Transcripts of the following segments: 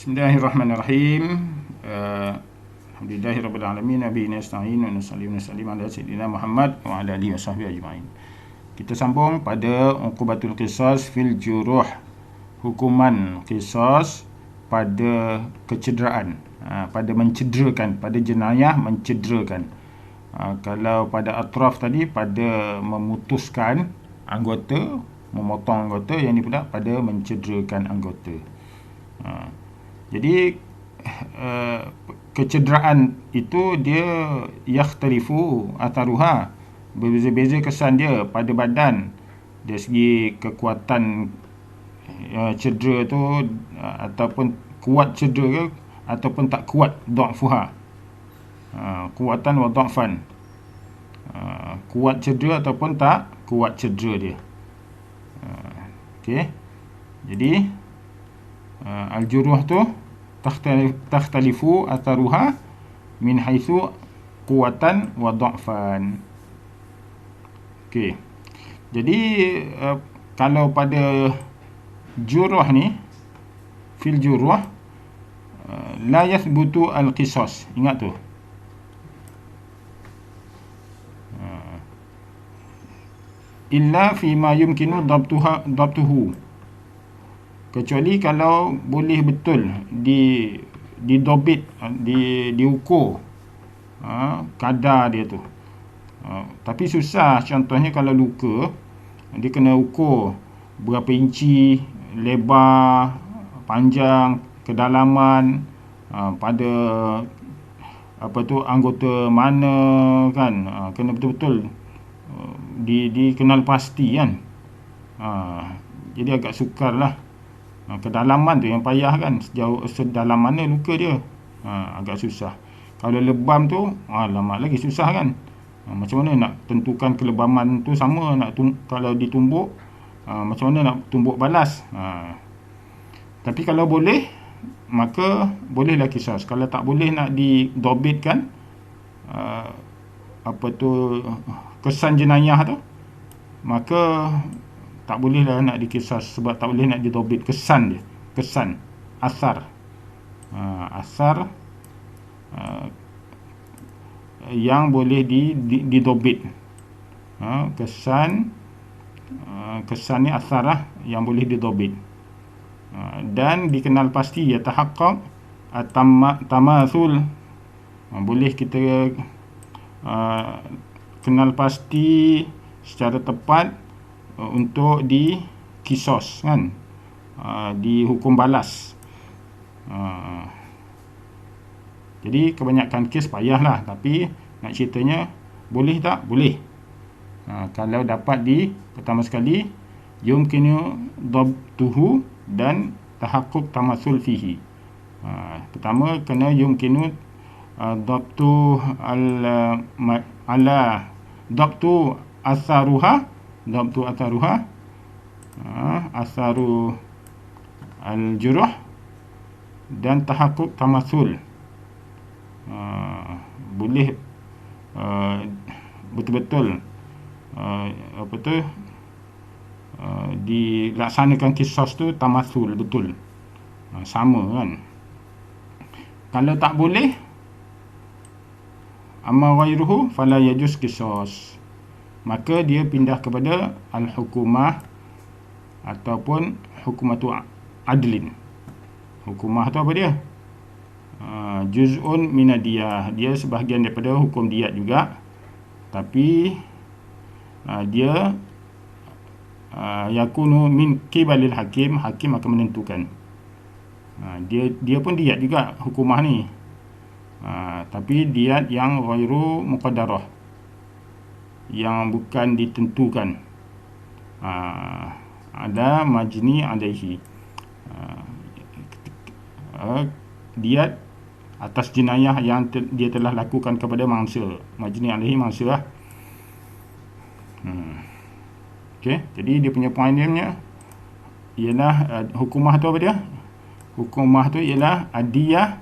Bismillahirrahmanirrahim. Alhamdulillahirabbil alamin, nabiyina nasta'in wa nusallim ala sayyidina Muhammad wa ala alihi wasahbihi ajma'in. Kita sambung pada uqubatul qisas fil juruh, hukuman qisas pada kecederaan, pada mencederakan, pada jenayah mencederakan. Kalau pada atraf tadi pada memutuskan anggota, memotong anggota, yang ini pula pada mencederakan anggota. Jadi kecederaan itu dia yakhtalifu atharuha, berbeza-beza kesan dia pada badan. Dari segi kekuatan cedera tu, ataupun kuat cedera ke ataupun tak kuat, dha'fuha, kuatan wa dha'fan, kuat cedera ataupun tak kuat cedera dia. Okey. Jadi al-juruh tu takhtalifu atharuha min haitsu quwatan wa dha'fan. Okey. Jadi kalau pada juruh ni, fil juruh, la yathbutu al-qisas. Ingat tu. Illa fi ma yumkinu dhabtuhu. Kecuali kalau boleh betul didobit, diukur kadar dia tu. Tapi susah. Contohnya kalau luka, dia kena ukur berapa inci lebar, panjang, kedalaman, pada anggota mana kan, kena betul-betul dikenal pasti kan. Jadi agak sukar lah. Kedalaman tu yang payah kan, sedalam mana luka dia, agak susah. Kalau lebam tu, lama lagi susah kan. Macam mana nak tentukan kelebaman tu sama, kalau ditumbuk, macam mana nak tumbuk balas. Tapi kalau boleh, maka bolehlah qisas. Kalau tak boleh nak didobitkan kesan jenayah tu, maka tak bolehlah nak dikisas, sebab tak boleh nak didobit kesan dia, kesan, asar, asar yang boleh didobit. Kesan ni asar lah, yang boleh didobit, dan dikenal pasti, ya tahaqqaq tamathul. Boleh kita kenal pasti secara tepat untuk dikisos kan, dihukum balas. Jadi kebanyakan kes payahlah, tapi nak ceritanya boleh tak? Boleh. Kalau dapat pertama sekali yumkinu dhabtuhu dan tahaqquq tamassul fihi. Pertama kena yumkinu dhabtu dhabtu atharuha, atharu al-juruh, dan tahaqquq tamassul. Boleh betul-betul dilaksanakan qisas tu tamassul betul, sama kan. Kalau tak boleh, amma ghairuhu fala yajuz qisas, maka dia pindah kepada al-hukumah ataupun hukumatu adlin. Hukumah tu apa dia? Juz'un minadiyah, dia sebahagian daripada hukum diat juga, tapi dia yakunu min qibalil hakim, hakim akan menentukan. Dia pun diat juga hukumah ni, tapi diat yang ghairu muqaddarah, yang bukan ditentukan. Ada majni alaihi, diat atas jenayah yang dia telah lakukan kepada mangsa. Majni alaihi mangsa lah. Okey, jadi dia punya point dia ialah hukumah tu apa dia? Hukumah tu ialah adiyah,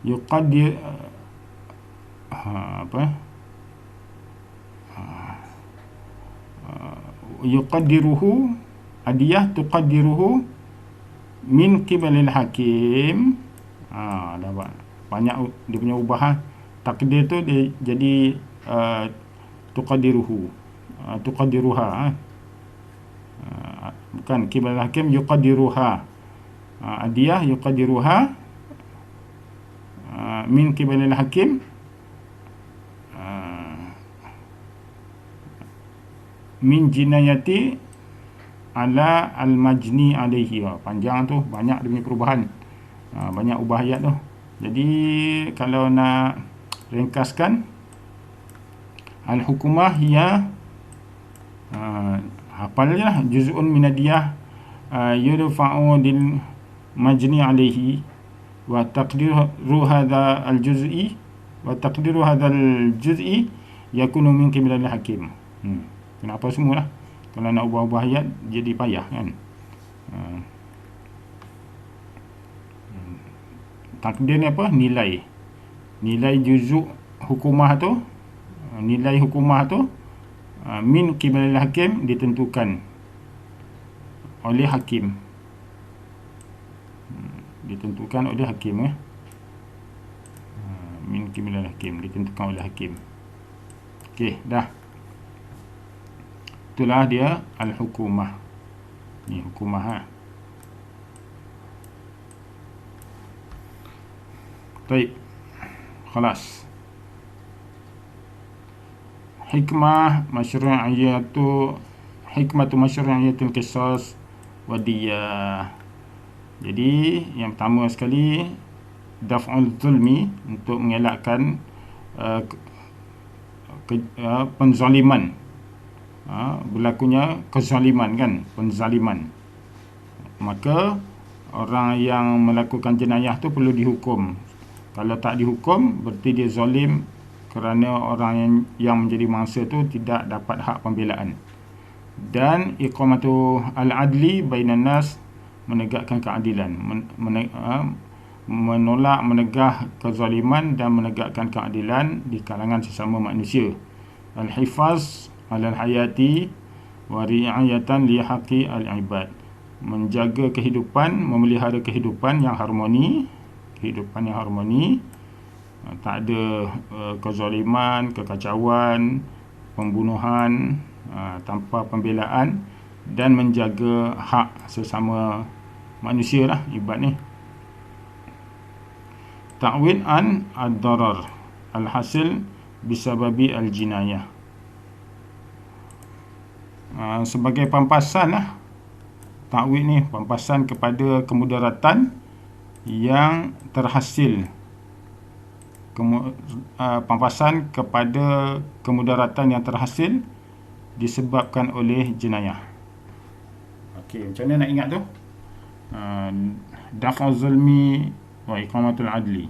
yuqaddir yuqaddiruhu, adiyah tuqaddiruhu min qibalil hakim. Dah banyak dia punya ubahan. Takdir tu dia jadi tuqaddiruhu, tuqaddiruha, bukan qibalil hakim, yuqaddiruha. Adiyah yuqaddiruha min qibalil hakim min jinayati ala al-majni alaihi. Panjang tu, banyak dia punya perubahan, banyak ubah ayat tu. Jadi kalau nak ringkaskan, al-hukumah hiya, hafal je lah, juz'un minadiyah yurfa'u dil majni alaihi wa taqdiru hadha al-juz'i yakunu min qibalil hakim. Kenapa semualah, kalau nak ubah-ubah ayat jadi payah kan. Takdir ni apa? Nilai juzuk hukumah tu, nilai hukumah tu min qibalil hakim, ditentukan oleh hakim. Ditentukan oleh hakim ya. Min qibalil hakim, ditentukan oleh hakim. Okey, dah. Itulah dia al-hukumah. Ni hukumah Baik. Khalas. Hikmatu masyru'iyatul qisas wa diyah. Jadi yang pertama sekali, daf'ul zulmi, untuk mengelakkan penzaliman, berlakunya kezaliman kan, penzaliman. Maka orang yang melakukan jenayah tu perlu dihukum. Kalau tak dihukum, berarti dia zalim, kerana orang yang menjadi mangsa tu tidak dapat hak pembelaan. Dan iqamatu al-adli bainan nas, menegakkan keadilan, menolak, menegah kezaliman dan menegakkan keadilan di kalangan sesama manusia. Al-hifaz alal hayati wa ri'ayatan li haqqi al-ibad, menjaga kehidupan, memelihara kehidupan yang harmoni, tak ada kezaliman, kekacauan, pembunuhan tanpa pembelaan, dan menjaga hak sesama manusia lah, ibad ni. Ta'wid an ad-darar al-hasil bisababi al-jinayah, sebagai pampasan lah. Ta'wid ni pampasan kepada kemudaratan yang terhasil, pampasan kepada kemudaratan yang terhasil disebabkan oleh jenayah. Okey, macam mana nak ingat tu? Daf'u zulmi wa iqamatul adli.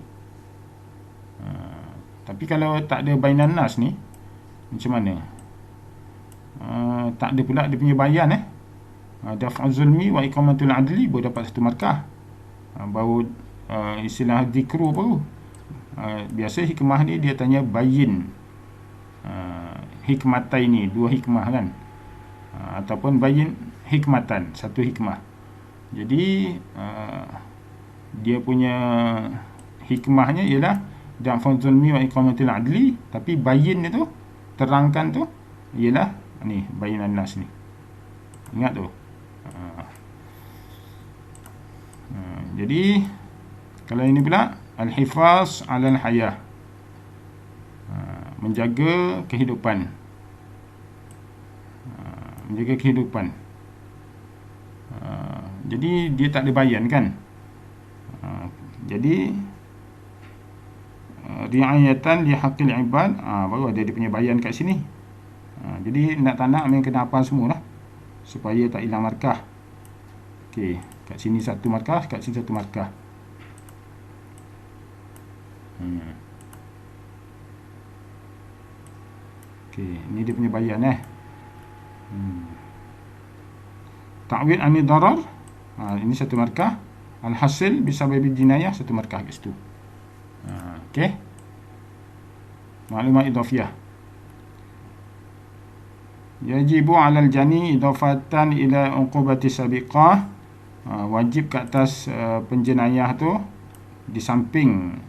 Tapi kalau tak ada bainan nas ni, macam mana? Tak ada pula dia punya bayan daf'u zulmi wa iqamatul adli, baru dapat satu markah. Baru istilah zikru baru. Biasa hikmah ni dia tanya bayin, hikmataini, dua hikmah kan, ataupun bayin hikmatan, satu hikmah. Jadi dia punya hikmahnya ialah daf'u zulmi wa iqamatul adli, tapi bayin itu, terangkan tu, ialah ni bayinan nas ni. Ingat tu. Jadi kalau ini pula al-hifaz 'alal hayah, menjaga kehidupan, menjaga kehidupan. Jadi dia tak ada bayan kan. Jadi riayatan li haqqil ibad, baru ada dia punya bayan kat sini. Jadi nak tak nak memang kena hafal semualah, supaya tak hilang markah. Okey, kat sini satu markah, kat sini satu markah. Okey, ini dia punya bayan Ta'wid ani darar, ini satu markah. Al-hasil bisababi jinayah, satu markah kat situ. Okey, maklumat idhafiyah. Yajibu 'alal jani idafatan ila uqubati sabiqah. Wajib ke atas penjenayah tu di samping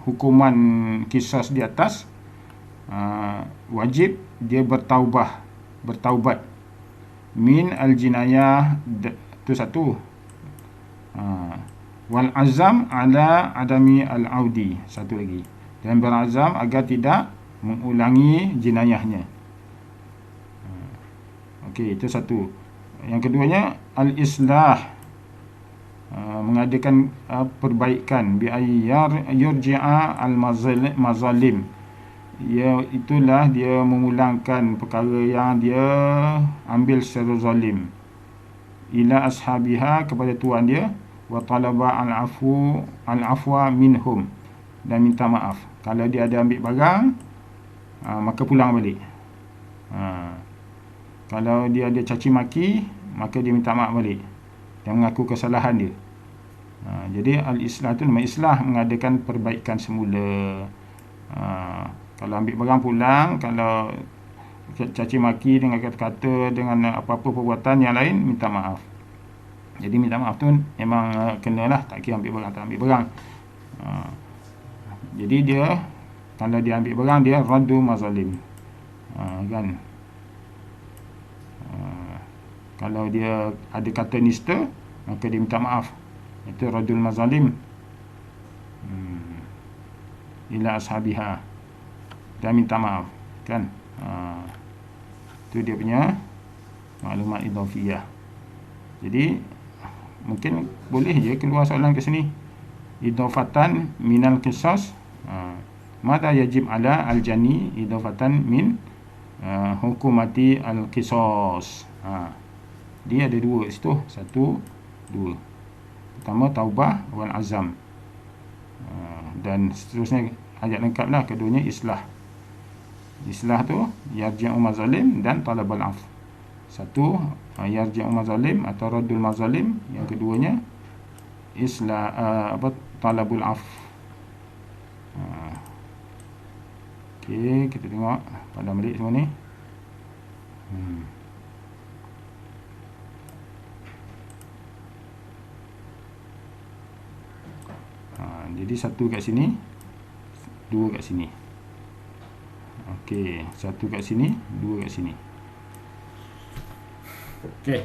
hukuman qisas di atas, wajib dia bertaubat min al-jinayah, tu satu. Wal azam ala adami al-audi, satu lagi, dan berazam agar tidak mengulangi jenayahnya. Okey, itu satu. Yang keduanya al-islah, mengadakan perbaikan, bi ayyar yurji'a al-mazalim, itulah dia memulangkan perkara yang dia ambil secara zalim, ila ashabiha, kepada tuan dia, wa talaba al-afwa minhum, dan minta maaf. Kalau dia ada ambil barang, maka pulang balik. Kalau dia ada caci maki, maka dia minta maaf balik dan mengaku kesalahan dia. Jadi al-islah tu nama islah, mengadakan perbaikan semula. Kalau ambil barang pulang, kalau caci maki dengan kata-kata, dengan apa-apa perbuatan yang lain, minta maaf. Jadi minta maaf tu memang kenalah, tak kira ambil barang tak ambil barang. Jadi dia, kalau dia ambil barang, dia raddu mazalim, kan. Kalau dia ada kata nista, maka dia minta maaf, itu radul mazalim ila ashabiha, dan minta maaf, kan. Itu dia punya maklumat idhafiyah. Jadi mungkin boleh je keluar soalan ke sini, idhafatan minal qisas, mada yajib ala al-jani idhafatan min hukumati al-qisas. Dia ada dua situ, satu, dua. Pertama taubah wal azam, dan seterusnya ayat lengkap lah. Keduanya islah. Islah tu yarji'u mazalim dan talabul af. Satu yarji'u mazalim atau radul mazalim, yang keduanya islah, talabul af. Okey, kita tengok pada balik semua ni. Jadi satu kat sini, dua kat sini. Okey, satu kat sini, dua kat sini. Okey.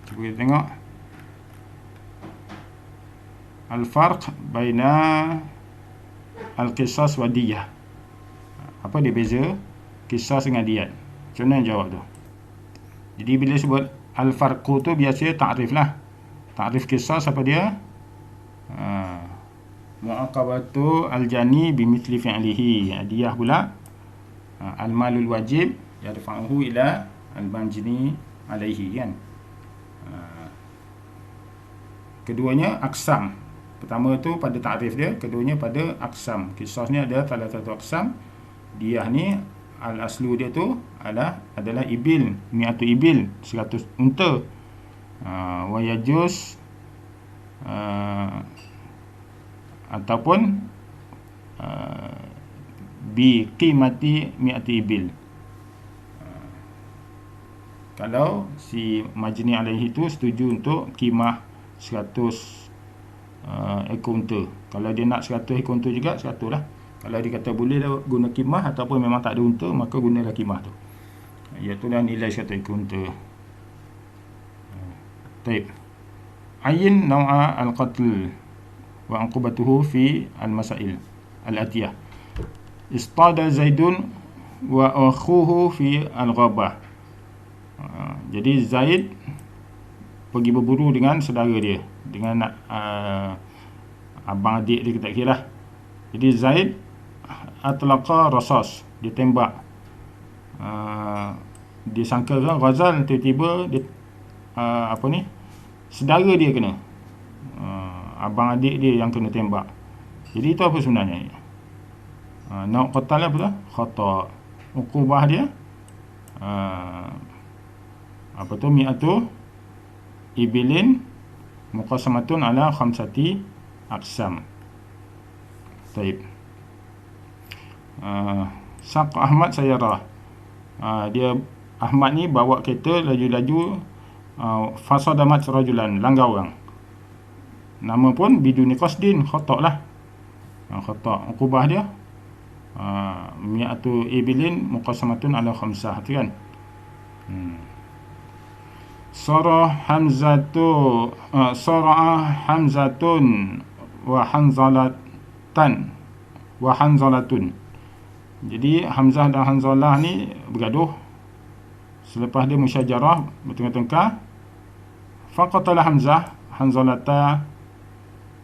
Cuba kita tengok al-farq baina al-qisas wa diyah. Apa dia beza qisas dengan diyat? Macam mana jawab tu? Jadi bila sebut al-farqu tu biasanya takrif lah. Takrif qisas apa dia? Mu'aqabatu al-jani bimithli fi'lihi. Diyah pula al-malul wajib yarfa'uhu ila al-banjini alaihi, kan. Keduanya aksam. Pertama tu pada takrif dia, keduanya pada aksam. Qisas ni ada salah satu aksam. Diyah ni al-aslu dia tu adalah ibil, mi'atu ibil, 100 unta. Wa yajuz ataupun bi qimati mi'ati ibil. Kalau si majni alaihi tu setuju untuk qimah 100 ekor unta. Kalau dia nak 100 ekor unta juga, 100 lah. Kalau dia kata boleh lah guna qimah, ataupun memang tak ada unta, maka gunalah qimah tu, iaitulah nilai 100 ekor unta. Taib. Ayin naw'a al-qatl wa uqubatuhu fi al-masail al-atiyah. Istada Zaidun wa akhuhu fi al-ghabah. Jadi Zaid pergi berburu dengan saudara dia, dengan abang adik dia, tak kira lah. Jadi Zaid atlaqa rasas, dia tembak, dia sangka kan Ghazal, tiba-tiba dia saudara dia kena, abang adik dia yang kena tembak. Jadi itu apa sebenarnya? Nak qatal apa tu? Khata. Uqubah dia mi'atu ibilin muqasamatun ala khamsati aqsam. Taib. Saq Ahmad sayarah. Dia Ahmad ni bawa kereta laju-laju, fasadamat rajulan, langgar orang. Nama pun biduni qasdin, khata' lah. Khata'. Uqubah dia mi'atu ibilin muqassamatun ala khamsah tu kan. Sarah Hamzatun wa Hanzalatun. Jadi Hamzah dan Hanzalah ni bergaduh. Selepas dia musyajarah bertengkar-tengkar, faqatala Hanzalata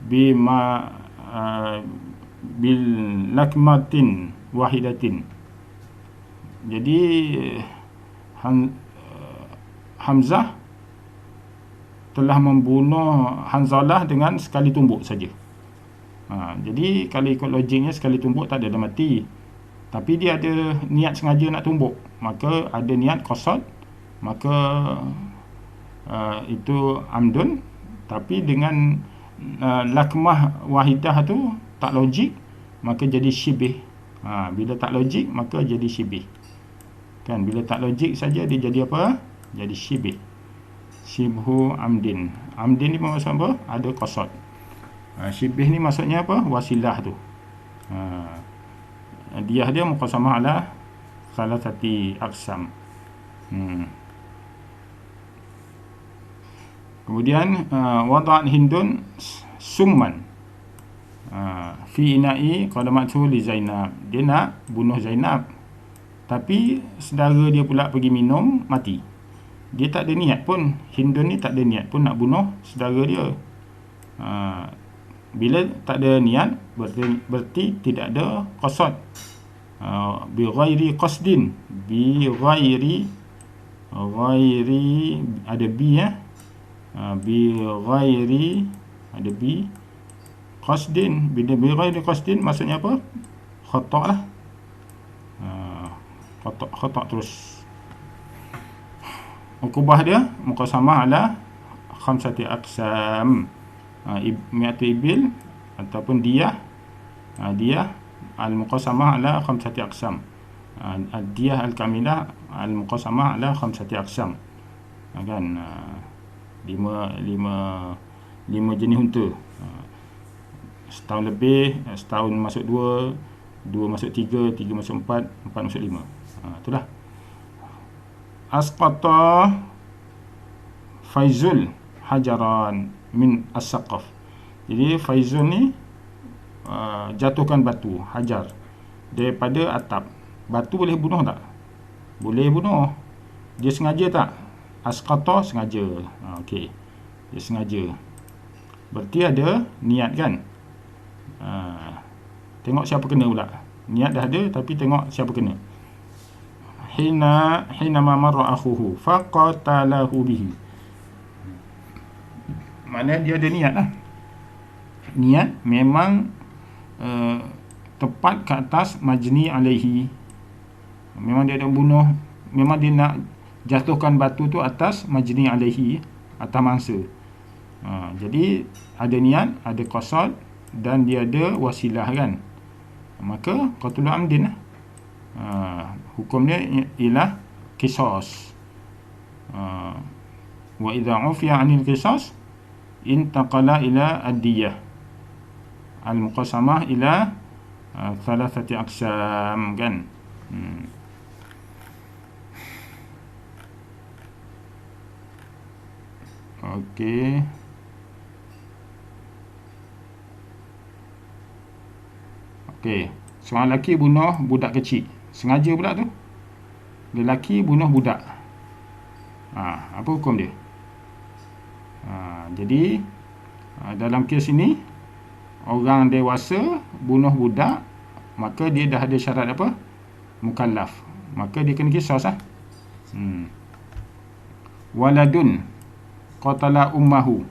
bima bil lakmatin wahidatin. Jadi Hamzah telah membunuh Hanzalah dengan sekali tumbuk saja. Jadi kalau ikut logiknya sekali tumbuk tak ada, dah mati. Tapi dia ada niat sengaja nak tumbuk, maka ada niat qasad, maka itu amdun. Tapi dengan lakmah wahidah tu tak logik, maka jadi syibih. Bila tak logik maka jadi syibih. Kan, bila tak logik saja dia jadi apa? Jadi syibih. Syibhu amdin. Amdin ni maksud apa? Ada qasad. Syibih ni maksudnya apa? Wasilah tu. Dia muqassamah ala salasati aqsam. Kemudian wada'at Hindun summan fi ina'i qadamatu li Zainab. Dia nak bunuh Zainab, tapi saudara dia pula pergi minum, mati. Dia tak ada niat pun, Hindun ni tak ada niat pun nak bunuh saudara dia. Bila tak ada niat, berarti tidak ada qasad. Bi ghairi qasdin, bi ghairi ada bi bi ghairi ada bi qasdin. Bila bi ghairi qasdin maksudnya apa? Khata' lah. Khata' terus. Uqubah dia muqassamah ala khamsati aqsam. Mi'atu ibil ataupun diyah al-muqassamah ala khamsati aqsam. Diyah al-kamilah al-muqassamah ala khamsati aqsam. Kan, lima jenis unta. Setahun lebih, setahun masuk 2, 2 masuk 3, 3 masuk 4, 4 masuk 5. Itulah. Asqata Faizul hajaran min as-saqaf. Jadi Faizul ni jatuhkan batu, hajar, daripada atap. Batu boleh bunuh tak? Boleh bunuh. Dia sengaja tak? Asqata sengaja. Okey. Dia sengaja. Berarti ada niat kan? Tengok siapa kena pula. Niat dah ada, tapi tengok siapa kena. Hina ma marra akhuhu faqatalahu bihi. Maknanya dia ada niat lah. Niat memang tepat ke atas majni alaihi. Memang dia nak bunuh, memang dia nak jatuhkan batu tu atas majni alaihi, atas mangsa. Jadi ada niat, ada qasad, dan dia ada wasilah kan. Maka qatlul amdin lah. Hukumnya ialah qisas. Wa idza ufiya 'anil qisas intaqala ila ad-diyah al-muqassamah ila thalathati aqsam kan. Okey. Seorang lelaki bunuh budak kecil, sengaja pula tu. Lelaki bunuh budak. Apa hukum dia? Jadi dalam kes ini, orang dewasa bunuh budak, maka dia dah ada syarat apa? Mukallaf. Maka dia kena qisas lah. Waladun qatala ummahu,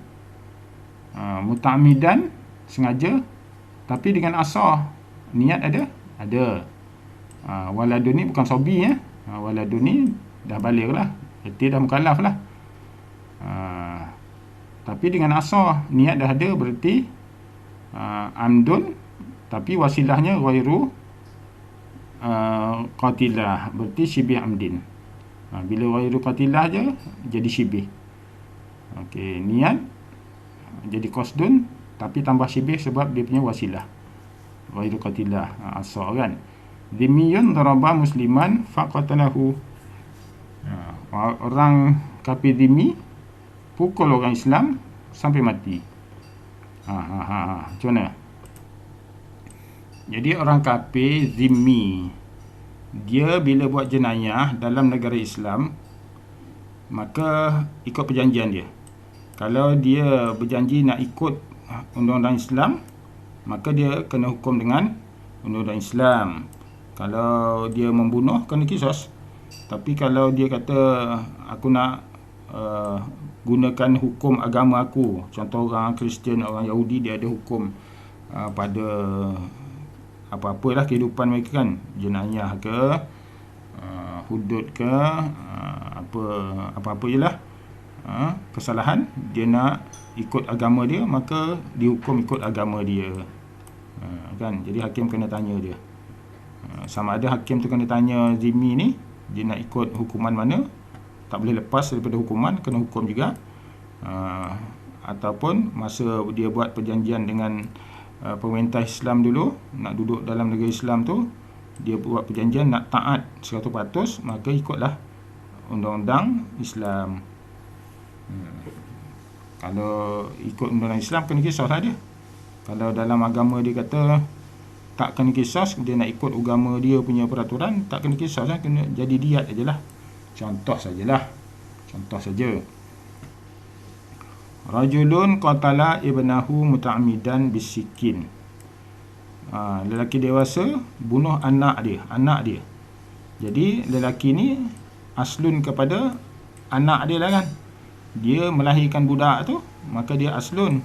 muta'amidan, sengaja, tapi dengan asah. Niat ada. Waladun ni bukan sobi ya. Waladun ni dah balik lah, dia dah mukallaf lah. Tapi dengan asah niat dah ada, berarti amdun tapi wasilahnya ghairu qatilah, berarti syibih amdin. Bila ghairu qatilah je jadi syibih. Okey, niat jadi qasdun tapi tambah syibih sebab dia punya wasilah ghairu qatilah, asal kan. Dhimmiyun daraba musliman faqatalahu. Orang kafir dhimmi pukul orang Islam sampai mati. Macam mana? Jadi orang kafir zimmi, dia bila buat jenayah dalam negara Islam, maka ikut perjanjian dia. Kalau dia berjanji nak ikut undang-undang Islam, maka dia kena hukum dengan undang-undang Islam. Kalau dia membunuh, kena kisos. Tapi kalau dia kata aku nak gunakan hukum agama aku, contoh orang Kristian, orang Yahudi, dia ada hukum pada apa-apalah kehidupan mereka kan, jenayah ke, hudud ke, apa-apa je lah, kesalahan, dia nak ikut agama dia, maka dihukum ikut agama dia, kan. Jadi hakim kena tanya dia, sama ada hakim tu kena tanya zimmi ni dia nak ikut hukuman mana, tak boleh lepas daripada hukuman, kena hukum juga, ataupun masa dia buat perjanjian dengan pemerintah Islam dulu, nak duduk dalam negara Islam tu, dia buat perjanjian nak taat 100%, maka ikutlah undang-undang Islam. Kalau ikut undang-undang Islam, kena kisah lah dia. Kalau dalam agama dia kata tak kena kisah, dia nak ikut agama dia punya peraturan, tak kena kisah lah, kena jadi diat ajalah. Contoh sajalah, contoh saja. Rajulun qatala ibnahu muta'ammidan bisikin. Lelaki dewasa bunuh anak dia. Jadi lelaki ni aslun kepada anak dia lah kan. Dia melahirkan budak tu, maka dia aslun,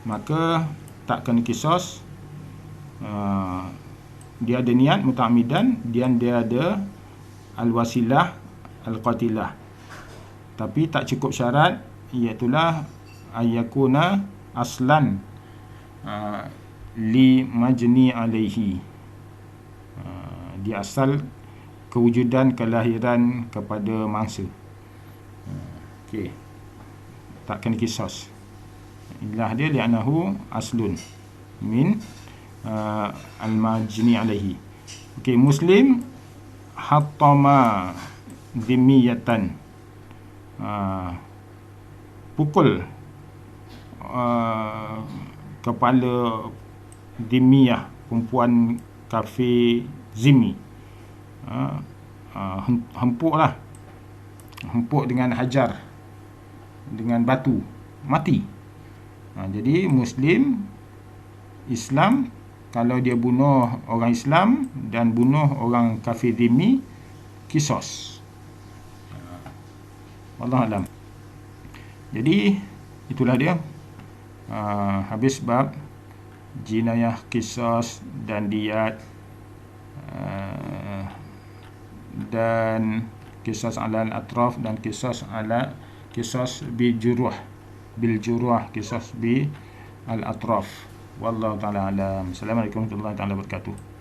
maka tak kena kisos. Dia ada niat muta'ammidan, dia ada al-wasilah al-qatilah. Tapi tak cukup syarat, iaitulah ayakuna aslan li majni alaihi, dia asal kewujudan kelahiran kepada mangsa. Okey, tak kena kisos. Ilah dia li'anahu aslun min al-majni alaihi. Okey, muslim hattama dhimmiyatan, pukul kepala dhimmiyah, perempuan kafir zimmi, hempuk dengan hajar, dengan batu, mati. Jadi muslim Islam, kalau dia bunuh orang Islam dan bunuh orang kafir dhimmi, kisos. Wallahu alam. Jadi itulah dia, habis bab jinayah, kisos dan diyat, dan kisos ala al-atraf, dan kisos bil juruh, kisos bil al-atraf. Wallahu ta'ala alam. Assalamualaikum warahmatullahi wabarakatuh.